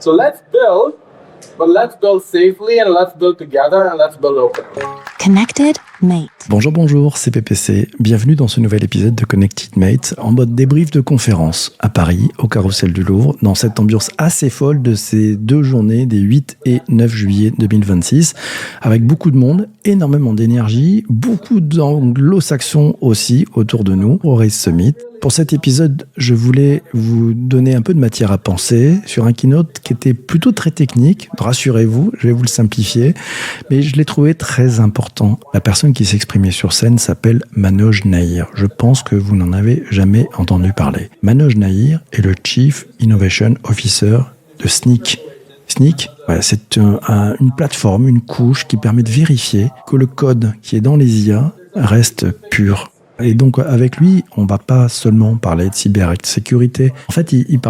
So let's build, but let's build safely and let's build together and let's build open. Connected Mate. Bonjour, c'est PPC. Bienvenue dans ce nouvel épisode de Connected Mate en mode débrief de conférence à Paris, au Carrousel du Louvre, dans cette ambiance assez folle de ces 2 journées des 8 et 9 juillet 2026, avec beaucoup de monde, énormément d'énergie, beaucoup d'anglo-saxons aussi autour de nous au Race Summit. Pour cet épisode, je voulais vous donner un peu de matière à penser sur un keynote qui était plutôt très technique. Rassurez-vous, je vais vous le simplifier, mais je l'ai trouvé très important. La personne qui s'exprimait sur scène s'appelle Manoj Nahir. Je pense que vous n'en avez jamais entendu parler. Manoj Nahir est le Chief Innovation Officer de Snyk. Snyk, c'est une plateforme, une couche qui permet de vérifier que le code qui est dans les IA reste pur. Et donc, avec lui, on va pas seulement parler de cybersécurité. En fait, il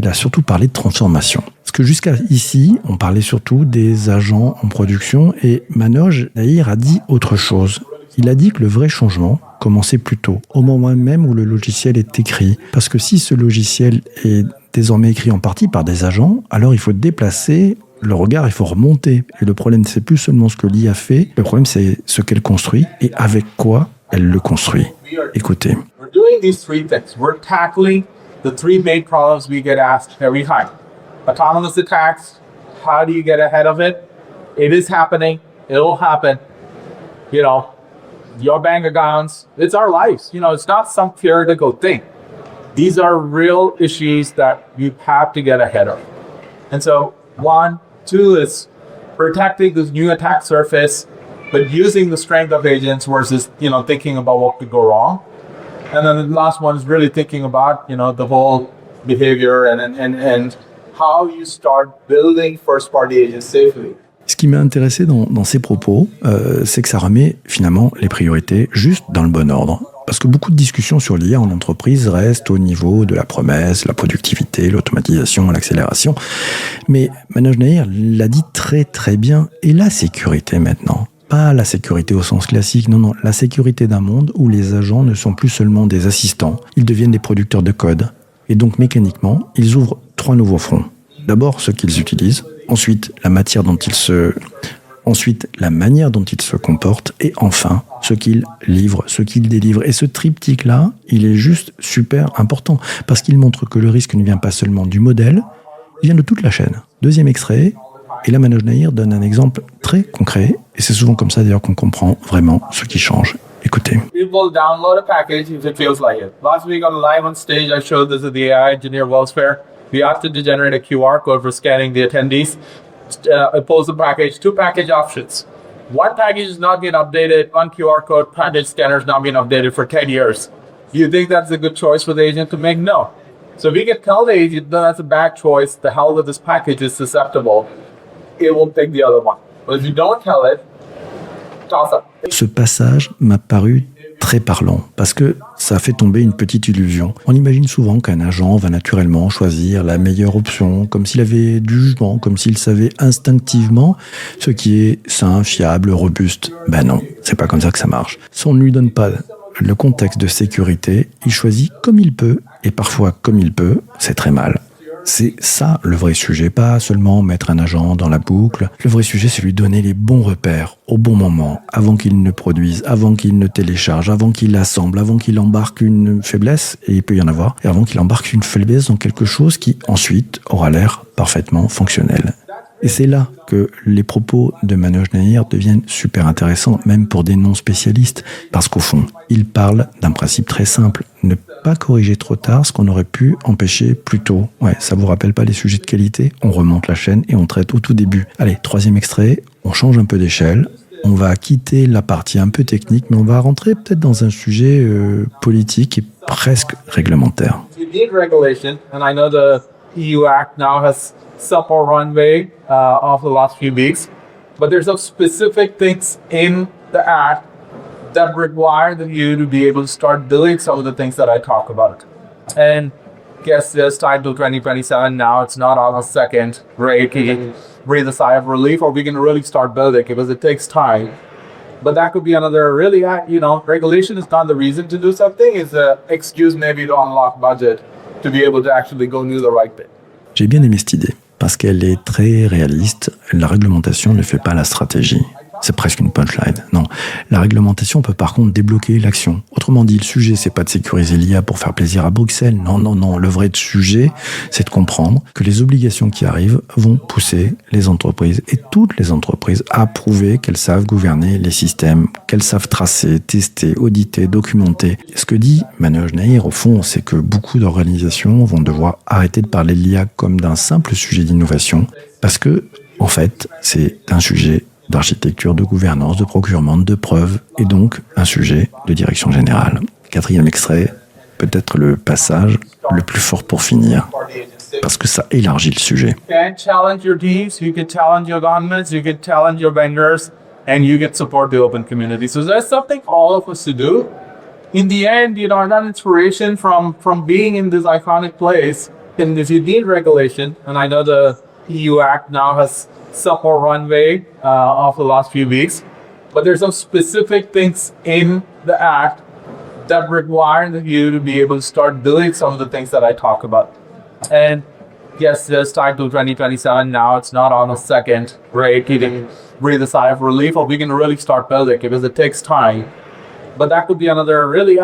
a surtout parlé de transformation. Parce que jusqu'à ici, on parlait surtout des agents en production et Manoj Nahir a dit autre chose. Il a dit que le vrai changement commençait plus tôt, au moment même où le logiciel est écrit. Parce que si ce logiciel est désormais écrit en partie par des agents, alors il faut déplacer le regard, il faut remonter. Et le problème, c'est plus seulement ce que l'IA fait, le problème, c'est ce qu'elle construit et avec quoi elle le construit. Écoutez. We're doing these 3 things. We're tackling the 3 main problems we get asked every time. Autonomous attacks, how do you get ahead of it? It is happening. It will happen. You know, your bank accounts, it's our lives. You know, it's not some theoretical thing. These are real issues that you have to get ahead of. And so 1, 2 is protecting this new attack surface, but using the strength of agents versus, thinking about what could go wrong. And then the last one is really thinking about, the whole behavior and how you start building first-party agents safely. Ce qui m'a intéressé dans ces propos, c'est que ça remet finalement les priorités juste dans le bon ordre. Parce que beaucoup de discussions sur l'IA en entreprise restent au niveau de la promesse, la productivité, l'automatisation, l'accélération. Mais Manoj Nahir l'a dit très très bien. Et la sécurité maintenant ? Pas la sécurité au sens classique, non, la sécurité d'un monde où les agents ne sont plus seulement des assistants, ils deviennent des producteurs de code. Et donc mécaniquement, ils ouvrent 3 nouveaux fronts. D'abord, ceux qu'ils utilisent, ensuite la manière dont ils se comportent, et enfin, ce qu'ils livrent, ce qu'ils délivrent. Et ce triptyque-là, il est juste super important, parce qu'il montre que le risque ne vient pas seulement du modèle, il vient de toute la chaîne. 2e extrait. Et là, Manoj Nahir donne un exemple très concret, et c'est souvent comme ça d'ailleurs qu'on comprend vraiment ce qui change. Écoutez. People download a package if it feels like it. Last week on live on stage, I showed this at the AI Engineer World's Fair. We opted to generate a QR code for scanning the attendees. It pulls the package, 2 package options. One package is not being updated, one QR code package scanner is not being updated for 10 years. Do you think that's a good choice for the agent to make? No. So if we can tell the agent that that's a bad choice, the hell that this package is susceptible, it will take the other one. But if you don't tell it, toss up. Ce passage m'a paru très parlant, parce que ça fait tomber une petite illusion. On imagine souvent qu'un agent va naturellement choisir la meilleure option, comme s'il avait du jugement, comme s'il savait instinctivement ce qui est sain, fiable, robuste. Ben non, c'est pas comme ça que ça marche. Si on ne lui donne pas le contexte de sécurité, il choisit comme il peut, et parfois comme il peut, c'est très mal. C'est ça le vrai sujet, pas seulement mettre un agent dans la boucle. Le vrai sujet, c'est lui donner les bons repères au bon moment, avant qu'il ne produise, avant qu'il ne télécharge, avant qu'il assemble, avant qu'il embarque une faiblesse, et il peut y en avoir, et avant qu'il embarque une faiblesse dans quelque chose qui ensuite aura l'air parfaitement fonctionnel. Et c'est là que les propos de Manoj Nahir deviennent super intéressants, même pour des non-spécialistes, parce qu'au fond, il parle d'un principe très simple, ne pas corriger trop tard ce qu'on aurait pu empêcher plus tôt. Ouais, ça vous rappelle pas les sujets de qualité ? On remonte la chaîne et on traite au tout début. Allez, 3e extrait, on change un peu d'échelle, on va quitter la partie un peu technique, mais on va rentrer peut-être dans un sujet politique et presque réglementaire. You need regulation, and I know the EU Act now has some more runway of the last few weeks, but there's some specific things in the Act that require you to be able to start doing some of the things that I talk about. And guess there's time till 2027 now. It's not August 2nd. Great, we can breathe a sigh of relief, or we can really start building because it takes time. But that could be another really, regulation is not the reason to do something. It's an excuse maybe to unlock budget to be able to actually go do the right thing. J'ai bien aimé cette idée. parce qu'elle est très réaliste. La réglementation ne fait pas la stratégie. C'est presque une punchline. Non. La réglementation peut par contre débloquer l'action. Autrement dit, le sujet, c'est pas de sécuriser l'IA pour faire plaisir à Bruxelles. Non, non, non. Le vrai sujet, c'est de comprendre que les obligations qui arrivent vont pousser les entreprises, et toutes les entreprises, à prouver qu'elles savent gouverner les systèmes, qu'elles savent tracer, tester, auditer, documenter. Ce que dit Manoj Nair, au fond, c'est que beaucoup d'organisations vont devoir arrêter de parler de l'IA comme d'un simple sujet d'innovation, parce que, en fait, c'est un sujet d'architecture, de gouvernance, de procurement, de preuves, et donc un sujet de direction générale. 4e extrait, peut-être le passage le plus fort pour finir, parce que ça élargit le sujet. You can challenge your teams, you can challenge your governments, you can challenge your vendors, and you can support the open community. So there's something for all of us to do. In the end, that inspiration from being in this iconic place, and if you need regulation, and I know the EU Act now has some more runway of the last few weeks, but there's some specific things in the Act that require you to be able to start doing some of the things that I talk about. And yes, there's time till 2027 now. It's not on a second break. You can breathe a sigh of relief, or we can really start building because it takes time. But that could be another really,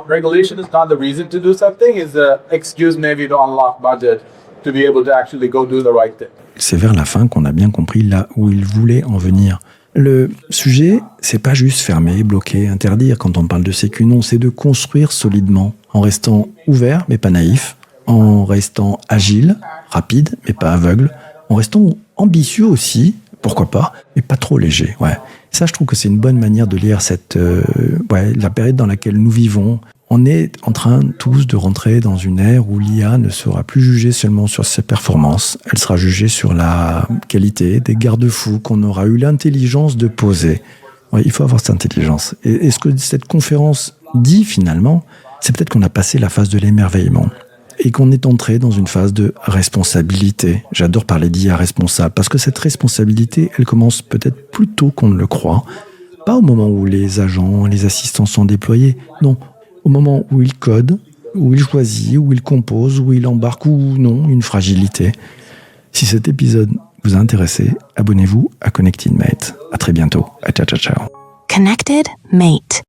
regulation is not the reason to do something, is the excuse maybe to unlock budget to be able to actually go do the right thing. C'est vers la fin qu'on a bien compris là où il voulait en venir. Le sujet, c'est pas juste fermer, bloquer, interdire quand on parle de sécu, non, c'est de construire solidement, en restant ouvert mais pas naïf, en restant agile, rapide mais pas aveugle, en restant ambitieux aussi, pourquoi pas, mais pas trop léger. Ouais. Ça, je trouve que c'est une bonne manière de lire la période dans laquelle nous vivons. On est en train tous de rentrer dans une ère où l'IA ne sera plus jugée seulement sur ses performances, elle sera jugée sur la qualité des garde-fous qu'on aura eu l'intelligence de poser. Ouais, il faut avoir cette intelligence. Et ce que cette conférence dit finalement, c'est peut-être qu'on a passé la phase de l'émerveillement et qu'on est entré dans une phase de responsabilité. J'adore parler d'IA responsable, parce que cette responsabilité, elle commence peut-être plus tôt qu'on ne le croit. Pas au moment où les agents, les assistants sont déployés, non. Au moment où il code, où il choisit, où il compose, où il embarque ou non une fragilité. Si cet épisode vous a intéressé, abonnez-vous à Connected Mate. À très bientôt. Ciao, ciao, ciao. Connected Mate.